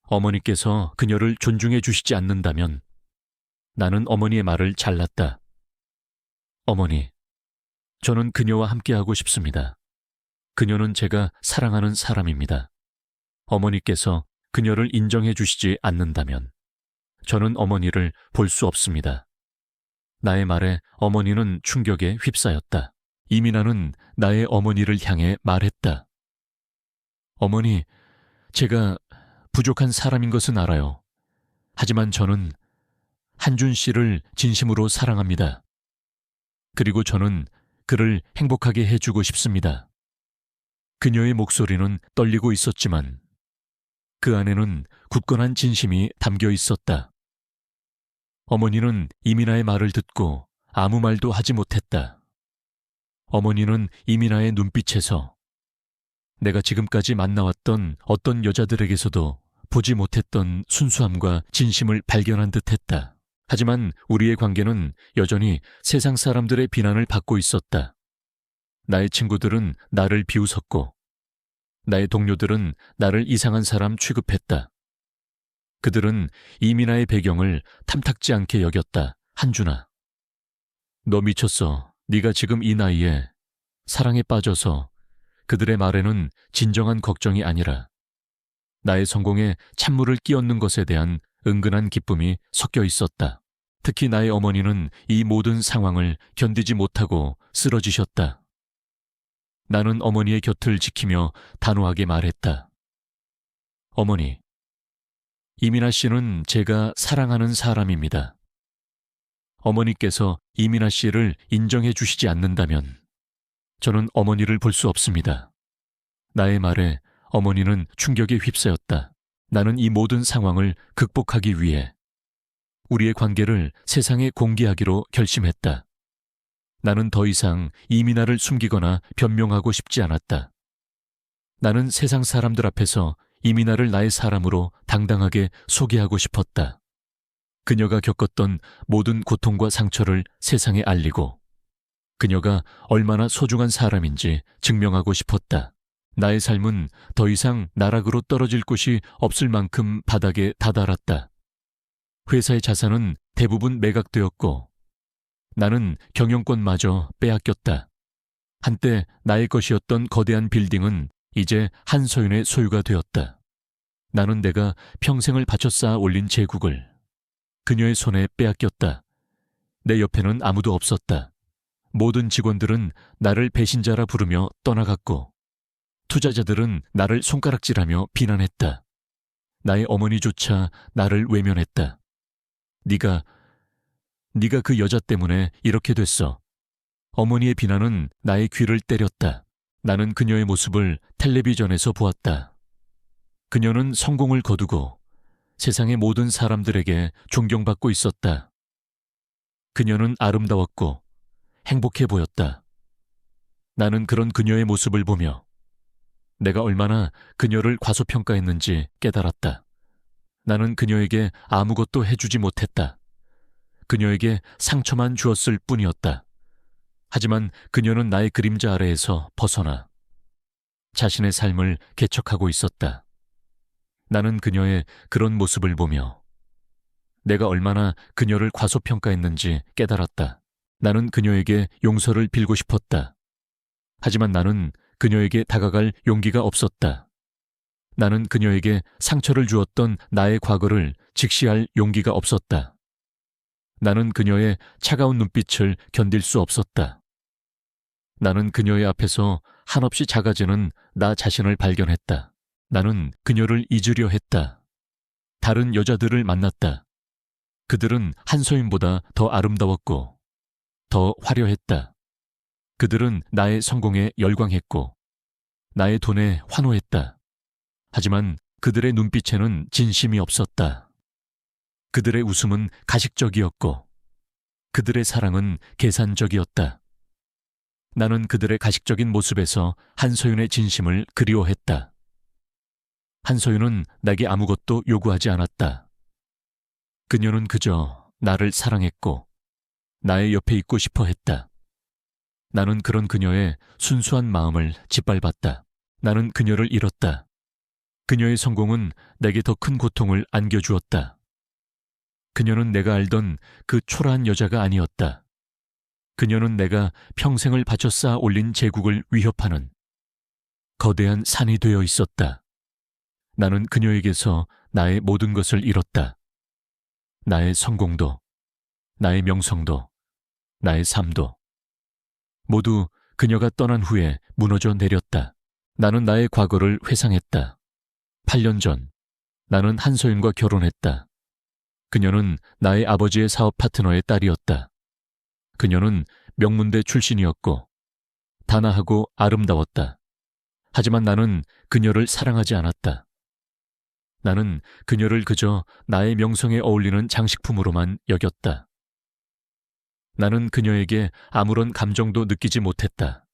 어머니께서 그녀를 존중해 주시지 않는다면 나는 어머니의 말을 잘랐다. 어머니, 저는 그녀와 함께하고 싶습니다. 그녀는 제가 사랑하는 사람입니다. 어머니께서 그녀를 인정해 주시지 않는다면 저는 어머니를 볼 수 없습니다. 나의 말에 어머니는 충격에 휩싸였다. 이민아는 나의 어머니를 향해 말했다. 어머니, 제가 부족한 사람인 것은 알아요. 하지만 저는 한준 씨를 진심으로 사랑합니다. 그리고 저는 그를 행복하게 해주고 싶습니다. 그녀의 목소리는 떨리고 있었지만 그 안에는 굳건한 진심이 담겨 있었다. 어머니는 이민아의 말을 듣고 아무 말도 하지 못했다. 어머니는 이민아의 눈빛에서 내가 지금까지 만나왔던 어떤 여자들에게서도 보지 못했던 순수함과 진심을 발견한 듯했다. 하지만 우리의 관계는 여전히 세상 사람들의 비난을 받고 있었다. 나의 친구들은 나를 비웃었고 나의 동료들은 나를 이상한 사람 취급했다. 그들은 이민아의 배경을 탐탁지 않게 여겼다. 한준아, 너 미쳤어. 네가 지금 이 나이에 사랑에 빠져서 그들의 말에는 진정한 걱정이 아니라 나의 성공에 찬물을 끼얹는 것에 대한 은근한 기쁨이 섞여 있었다. 특히 나의 어머니는 이 모든 상황을 견디지 못하고 쓰러지셨다. 나는 어머니의 곁을 지키며 단호하게 말했다. 어머니, 이민아 씨는 제가 사랑하는 사람입니다. 어머니께서 이민아 씨를 인정해 주시지 않는다면 저는 어머니를 볼 수 없습니다. 나의 말에 어머니는 충격에 휩싸였다. 나는 이 모든 상황을 극복하기 위해 우리의 관계를 세상에 공개하기로 결심했다. 나는 더 이상 이민아를 숨기거나 변명하고 싶지 않았다. 나는 세상 사람들 앞에서 이민아를 나의 사람으로 당당하게 소개하고 싶었다. 그녀가 겪었던 모든 고통과 상처를 세상에 알리고 그녀가 얼마나 소중한 사람인지 증명하고 싶었다. 나의 삶은 더 이상 나락으로 떨어질 곳이 없을 만큼 바닥에 다다랐다. 회사의 자산은 대부분 매각되었고 나는 경영권마저 빼앗겼다. 한때 나의 것이었던 거대한 빌딩은 이제 한서윤의 소유가 되었다. 나는 내가 평생을 바쳐 쌓아 올린 제국을 그녀의 손에 빼앗겼다. 내 옆에는 아무도 없었다. 모든 직원들은 나를 배신자라 부르며 떠나갔고 투자자들은 나를 손가락질하며 비난했다. 나의 어머니조차 나를 외면했다. 네가 그 여자 때문에 이렇게 됐어. 어머니의 비난은 나의 귀를 때렸다. 나는 그녀의 모습을 텔레비전에서 보았다. 그녀는 성공을 거두고 세상의 모든 사람들에게 존경받고 있었다. 그녀는 아름다웠고 행복해 보였다. 나는 그런 그녀의 모습을 보며 내가 얼마나 그녀를 과소평가했는지 깨달았다. 나는 그녀에게 아무것도 해주지 못했다. 그녀에게 상처만 주었을 뿐이었다. 하지만 그녀는 나의 그림자 아래에서 벗어나 자신의 삶을 개척하고 있었다. 나는 그녀의 그런 모습을 보며 내가 얼마나 그녀를 과소평가했는지 깨달았다. 나는 그녀에게 용서를 빌고 싶었다. 하지만 나는 그녀에게 다가갈 용기가 없었다. 나는 그녀에게 상처를 주었던 나의 과거를 직시할 용기가 없었다. 나는 그녀의 차가운 눈빛을 견딜 수 없었다. 나는 그녀의 앞에서 한없이 작아지는 나 자신을 발견했다. 나는 그녀를 잊으려 했다. 다른 여자들을 만났다. 그들은 한소윤보다 더 아름다웠고 더 화려했다. 그들은 나의 성공에 열광했고 나의 돈에 환호했다. 하지만 그들의 눈빛에는 진심이 없었다. 그들의 웃음은 가식적이었고 그들의 사랑은 계산적이었다. 나는 그들의 가식적인 모습에서 한소윤의 진심을 그리워했다. 한소윤은 내게 아무것도 요구하지 않았다. 그녀는 그저 나를 사랑했고 나의 옆에 있고 싶어 했다. 나는 그런 그녀의 순수한 마음을 짓밟았다. 나는 그녀를 잃었다. 그녀의 성공은 내게 더 큰 고통을 안겨주었다. 그녀는 내가 알던 그 초라한 여자가 아니었다. 그녀는 내가 평생을 바쳐 쌓아 올린 제국을 위협하는 거대한 산이 되어 있었다. 나는 그녀에게서 나의 모든 것을 잃었다. 나의 성공도, 나의 명성도, 나의 삶도. 모두 그녀가 떠난 후에 무너져 내렸다. 나는 나의 과거를 회상했다. 8년 전, 나는 한소윤과 결혼했다. 그녀는 나의 아버지의 사업 파트너의 딸이었다. 그녀는 명문대 출신이었고 단아하고 아름다웠다. 하지만 나는 그녀를 사랑하지 않았다. 나는 그녀를 그저 나의 명성에 어울리는 장식품으로만 여겼다. 나는 그녀에게 아무런 감정도 느끼지 못했다.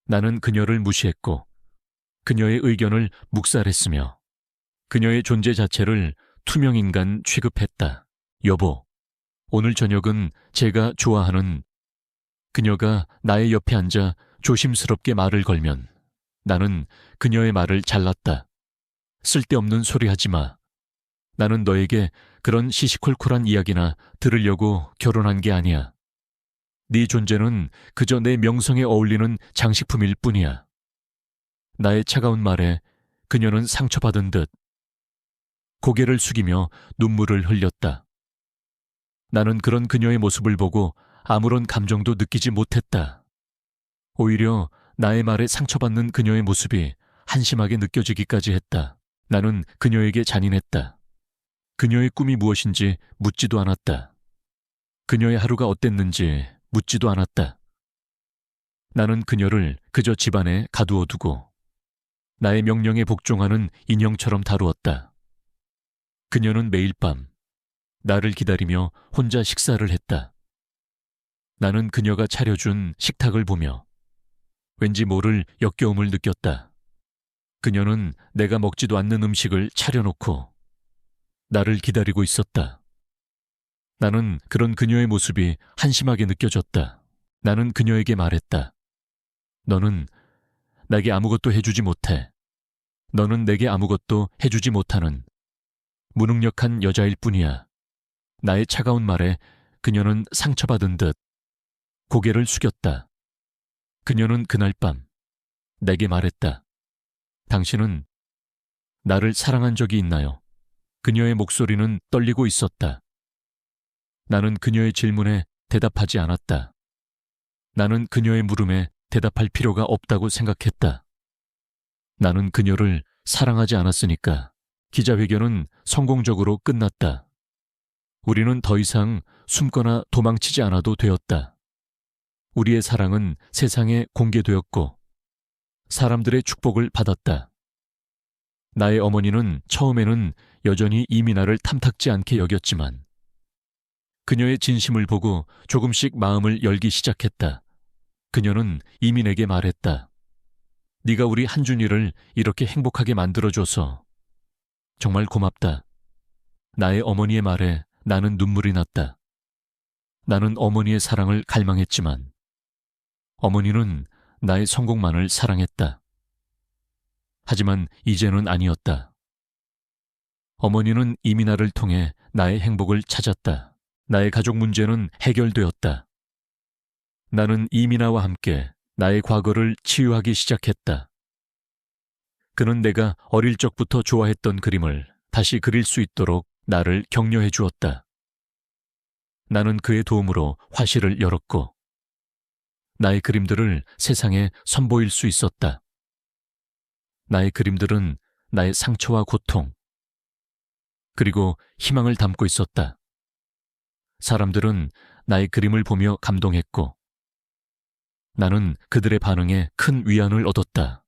나는 그녀를 무시했고 그녀의 의견을 묵살했으며 그녀의 존재 자체를 투명인간 취급했다. 여보, 오늘 저녁은 제가 좋아하는... 그녀가 나의 옆에 앉아 조심스럽게 말을 걸면 나는 그녀의 말을 잘랐다. 쓸데없는 소리 하지 마. 나는 너에게 그런 시시콜콜한 이야기나 들으려고 결혼한 게 아니야. 네 존재는 그저 내 명성에 어울리는 장식품일 뿐이야. 나의 차가운 말에 그녀는 상처받은 듯 고개를 숙이며 눈물을 흘렸다. 나는 그런 그녀의 모습을 보고 아무런 감정도 느끼지 못했다. 오히려 나의 말에 상처받는 그녀의 모습이 한심하게 느껴지기까지 했다. 나는 그녀에게 잔인했다. 그녀의 꿈이 무엇인지 묻지도 않았다. 그녀의 하루가 어땠는지 묻지도 않았다. 나는 그녀를 그저 집안에 가두어 두고 나의 명령에 복종하는 인형처럼 다루었다. 그녀는 매일 밤 나를 기다리며 혼자 식사를 했다. 나는 그녀가 차려준 식탁을 보며 왠지 모를 역겨움을 느꼈다. 그녀는 내가 먹지도 않는 음식을 차려놓고 나를 기다리고 있었다. 나는 그런 그녀의 모습이 한심하게 느껴졌다. 나는 그녀에게 말했다. 너는 내게 아무것도 해주지 못해. 너는 내게 아무것도 해주지 못하는 무능력한 여자일 뿐이야. 나의 차가운 말에 그녀는 상처받은 듯 고개를 숙였다. 그녀는 그날 밤 내게 말했다. 당신은 나를 사랑한 적이 있나요? 그녀의 목소리는 떨리고 있었다. 나는 그녀의 질문에 대답하지 않았다. 나는 그녀의 물음에 대답할 필요가 없다고 생각했다. 나는 그녀를 사랑하지 않았으니까. 기자회견은 성공적으로 끝났다. 우리는 더 이상 숨거나 도망치지 않아도 되었다. 우리의 사랑은 세상에 공개되었고 사람들의 축복을 받았다. 나의 어머니는 처음에는 여전히 이민아를 탐탁지 않게 여겼지만 그녀의 진심을 보고 조금씩 마음을 열기 시작했다. 그녀는 이민에게 말했다. 네가 우리 한준이를 이렇게 행복하게 만들어줘서 정말 고맙다. 나의 어머니의 말에 나는 눈물이 났다. 나는 어머니의 사랑을 갈망했지만 어머니는 나의 성공만을 사랑했다. 하지만 이제는 아니었다. 어머니는 이민아를 통해 나의 행복을 찾았다. 나의 가족 문제는 해결되었다. 나는 이민아와 함께 나의 과거를 치유하기 시작했다. 그는 내가 어릴 적부터 좋아했던 그림을 다시 그릴 수 있도록 나를 격려해 주었다. 나는 그의 도움으로 화실을 열었고 나의 그림들을 세상에 선보일 수 있었다. 나의 그림들은 나의 상처와 고통, 그리고 희망을 담고 있었다. 사람들은 나의 그림을 보며 감동했고 나는 그들의 반응에 큰 위안을 얻었다.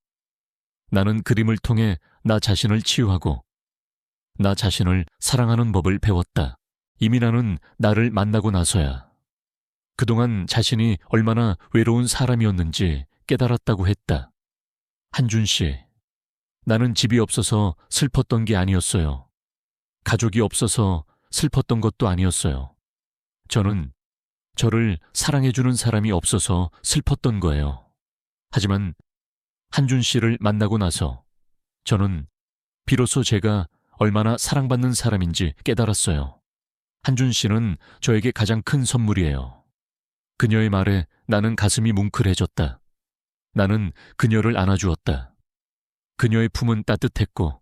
나는 그림을 통해 나 자신을 치유하고 나 자신을 사랑하는 법을 배웠다. 이민아는 나를 만나고 나서야 그동안 자신이 얼마나 외로운 사람이었는지 깨달았다고 했다. 한준 씨, 나는 집이 없어서 슬펐던 게 아니었어요. 가족이 없어서 슬펐던 것도 아니었어요. 저는 저를 사랑해주는 사람이 없어서 슬펐던 거예요. 하지만 한준 씨를 만나고 나서 저는 비로소 제가 얼마나 사랑받는 사람인지 깨달았어요. 한준 씨는 저에게 가장 큰 선물이에요. 그녀의 말에 나는 가슴이 뭉클해졌다. 나는 그녀를 안아주었다. 그녀의 품은 따뜻했고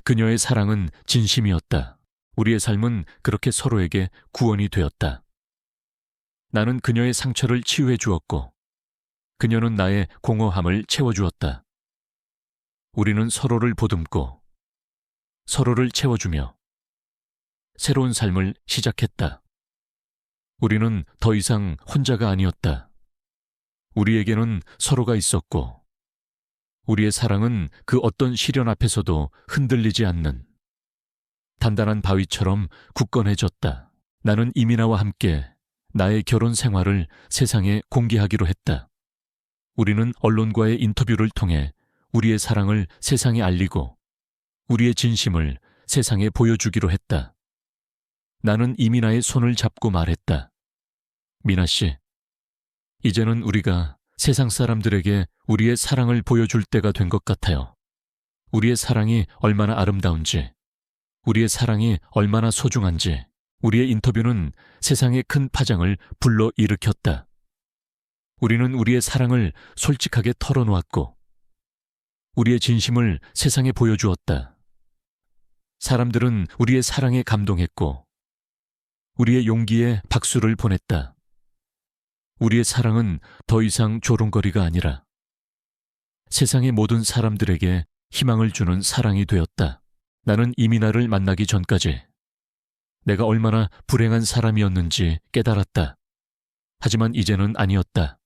그녀의 사랑은 진심이었다. 우리의 삶은 그렇게 서로에게 구원이 되었다. 나는 그녀의 상처를 치유해 주었고 그녀는 나의 공허함을 채워주었다. 우리는 서로를 보듬고 서로를 채워주며 새로운 삶을 시작했다. 우리는 더 이상 혼자가 아니었다. 우리에게는 서로가 있었고 우리의 사랑은 그 어떤 시련 앞에서도 흔들리지 않는 단단한 바위처럼 굳건해졌다. 나는 이민아와 함께 나의 결혼 생활을 세상에 공개하기로 했다. 우리는 언론과의 인터뷰를 통해 우리의 사랑을 세상에 알리고 우리의 진심을 세상에 보여주기로 했다. 나는 이민아의 손을 잡고 말했다. 미나 씨, 이제는 우리가 세상 사람들에게 우리의 사랑을 보여줄 때가 된 것 같아요. 우리의 사랑이 얼마나 아름다운지, 우리의 사랑이 얼마나 소중한지, 우리의 인터뷰는 세상에 큰 파장을 불러일으켰다. 우리는 우리의 사랑을 솔직하게 털어놓았고, 우리의 진심을 세상에 보여주었다. 사람들은 우리의 사랑에 감동했고, 우리의 용기에 박수를 보냈다. 우리의 사랑은 더 이상 조롱거리가 아니라 세상의 모든 사람들에게 희망을 주는 사랑이 되었다. 나는 이민아를 만나기 전까지 내가 얼마나 불행한 사람이었는지 깨달았다. 하지만 이제는 아니었다.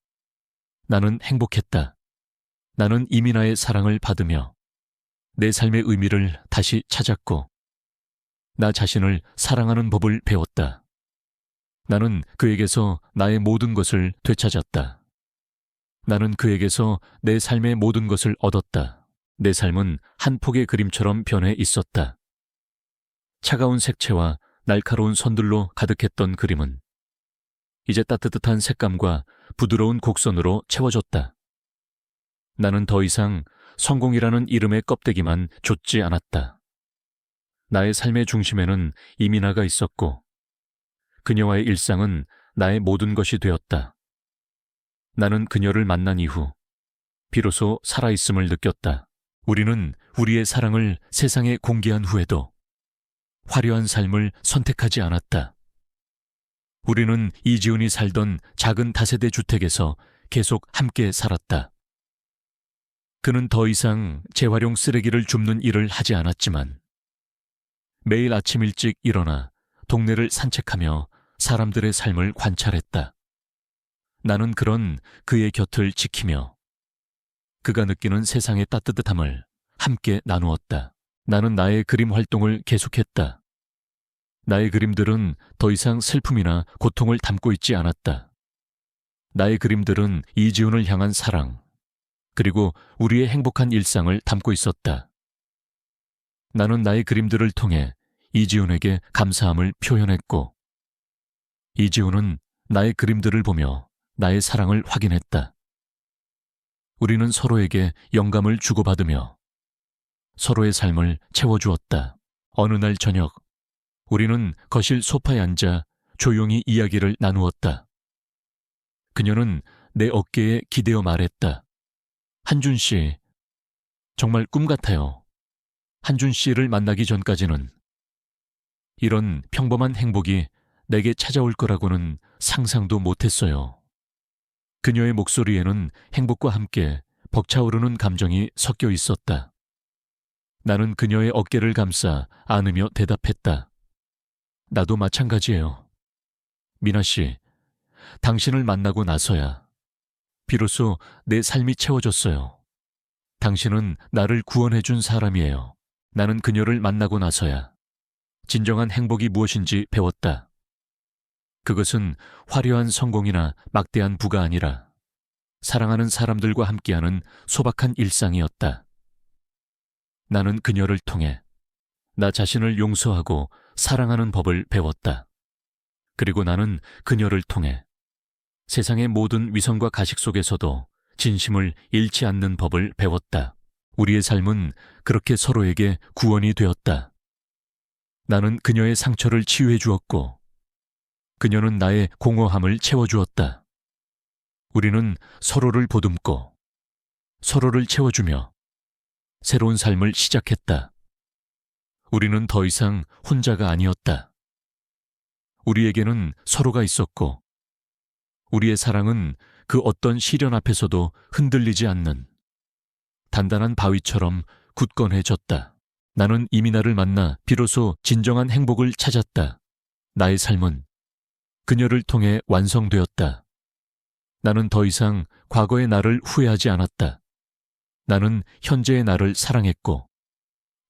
나는 행복했다. 나는 이민아의 사랑을 받으며 내 삶의 의미를 다시 찾았고 나 자신을 사랑하는 법을 배웠다. 나는 그에게서 나의 모든 것을 되찾았다. 나는 그에게서 내 삶의 모든 것을 얻었다. 내 삶은 한 폭의 그림처럼 변해 있었다. 차가운 색채와 날카로운 선들로 가득했던 그림은 이제 따뜻한 색감과 부드러운 곡선으로 채워졌다. 나는 더 이상 성공이라는 이름의 껍데기만 좇지 않았다. 나의 삶의 중심에는 이민아가 있었고 그녀와의 일상은 나의 모든 것이 되었다. 나는 그녀를 만난 이후 비로소 살아있음을 느꼈다. 우리는 우리의 사랑을 세상에 공개한 후에도 화려한 삶을 선택하지 않았다. 우리는 이지훈이 살던 작은 다세대 주택에서 계속 함께 살았다. 그는 더 이상 재활용 쓰레기를 줍는 일을 하지 않았지만 매일 아침 일찍 일어나 동네를 산책하며 사람들의 삶을 관찰했다. 나는 그런 그의 곁을 지키며 그가 느끼는 세상의 따뜻함을 함께 나누었다. 나는 나의 그림 활동을 계속했다. 나의 그림들은 더 이상 슬픔이나 고통을 담고 있지 않았다. 나의 그림들은 이지훈을 향한 사랑, 그리고 우리의 행복한 일상을 담고 있었다. 나는 나의 그림들을 통해 이지훈에게 감사함을 표현했고, 이지훈은 나의 그림들을 보며 나의 사랑을 확인했다. 우리는 서로에게 영감을 주고받으며 서로의 삶을 채워주었다. 어느 날 저녁, 우리는 거실 소파에 앉아 조용히 이야기를 나누었다. 그녀는 내 어깨에 기대어 말했다. 한준 씨, 정말 꿈 같아요. 한준 씨를 만나기 전까지는 이런 평범한 행복이 내게 찾아올 거라고는 상상도 못했어요. 그녀의 목소리에는 행복과 함께 벅차오르는 감정이 섞여 있었다. 나는 그녀의 어깨를 감싸 안으며 대답했다. 나도 마찬가지예요. 미나 씨, 당신을 만나고 나서야 비로소 내 삶이 채워졌어요. 당신은 나를 구원해준 사람이에요. 나는 그녀를 만나고 나서야 진정한 행복이 무엇인지 배웠다. 그것은 화려한 성공이나 막대한 부가 아니라 사랑하는 사람들과 함께하는 소박한 일상이었다. 나는 그녀를 통해 나 자신을 용서하고 사랑하는 법을 배웠다. 그리고 나는 그녀를 통해 세상의 모든 위선과 가식 속에서도 진심을 잃지 않는 법을 배웠다. 우리의 삶은 그렇게 서로에게 구원이 되었다. 나는 그녀의 상처를 치유해 주었고 그녀는 나의 공허함을 채워주었다. 우리는 서로를 보듬고 서로를 채워주며 새로운 삶을 시작했다. 우리는 더 이상 혼자가 아니었다. 우리에게는 서로가 있었고 우리의 사랑은 그 어떤 시련 앞에서도 흔들리지 않는 단단한 바위처럼 굳건해졌다. 나는 이민아를 만나 비로소 진정한 행복을 찾았다. 나의 삶은 그녀를 통해 완성되었다. 나는 더 이상 과거의 나를 후회하지 않았다. 나는 현재의 나를 사랑했고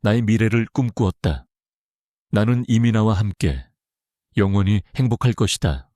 나의 미래를 꿈꾸었다. 나는 이민아와 함께 영원히 행복할 것이다.